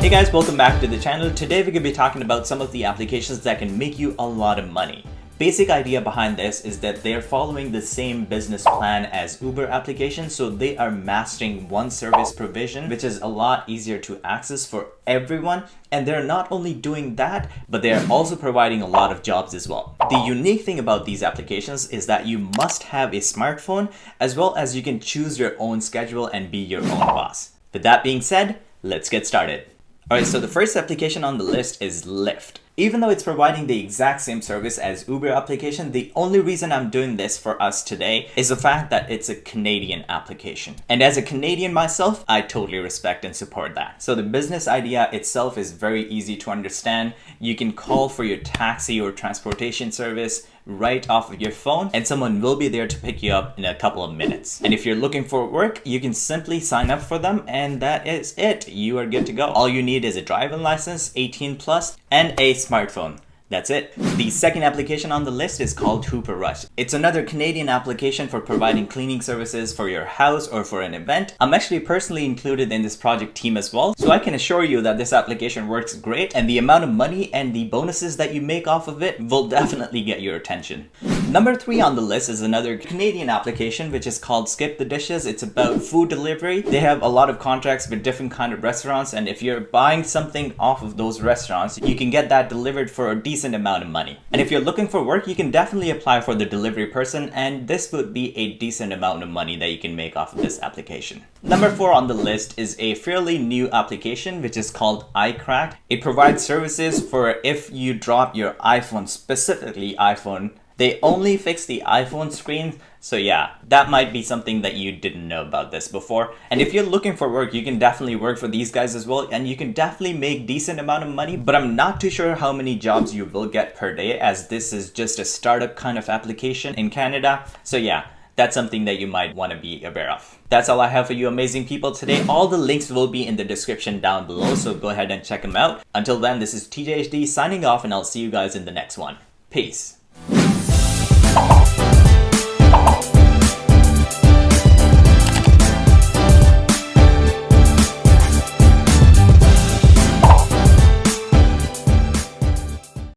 Hey guys, welcome back to the channel. Today we're going to be talking about some of the applications that can make you a lot of money. Basic idea behind this is that they're following the same business plan as Uber applications, so they are mastering one service provision, which is a lot easier to access for everyone. And they're not only doing that, but they're also providing a lot of jobs as well. The unique thing about these applications is that you must have a smartphone, as well as you can choose your own schedule and be your own boss. With that being said, let's get started. Alright, so the first application on the list is Lyft. Even though it's providing the exact same service as Uber application, the only reason I'm doing this for us today is the fact that it's a Canadian application. And as a Canadian myself, I totally respect and support that. So the business idea itself is very easy to understand. You can call for your taxi or transportation service right off of your phone, and someone will be there to pick you up in a couple of minutes. And if you're looking for work, you can simply sign up for them, and that is it. You are good to go. All you need is a driving license, 18 plus, and a smartphone. That's it. The second application on the list is called SuperRush. It's another Canadian application for providing cleaning services for your house or for an event. I'm actually personally included in this project team as well, so I can assure you that this application works great, and the amount of money and the bonuses that you make off of it will definitely get your attention. Number 3 on the list is another Canadian application, which is called Skipthedishes. It's about food delivery. They have a lot of contracts with different kind of restaurants, and if you're buying something off of those restaurants, you can get that delivered for a decent amount of money. And if you're looking for work, you can definitely apply for the delivery person, and this would be a decent amount of money that you can make off of this application. Number 4 on the list is a fairly new application, which is called iCracked. It provides services for if you drop your iPhone, specifically iPhone. They only fix the iPhone screen, so yeah, that might be something that you didn't know about this before. And if you're looking for work, you can definitely work for these guys as well, and you can definitely make decent amount of money, but I'm not too sure how many jobs you will get per day, as this is just a startup kind of application in Canada. So yeah, that's something that you might want to be aware of. That's all I have for you amazing people today. All the links will be in the description down below, so go ahead and check them out. Until then, this is TechJockeyHD signing off, and I'll see you guys in the next one. Peace.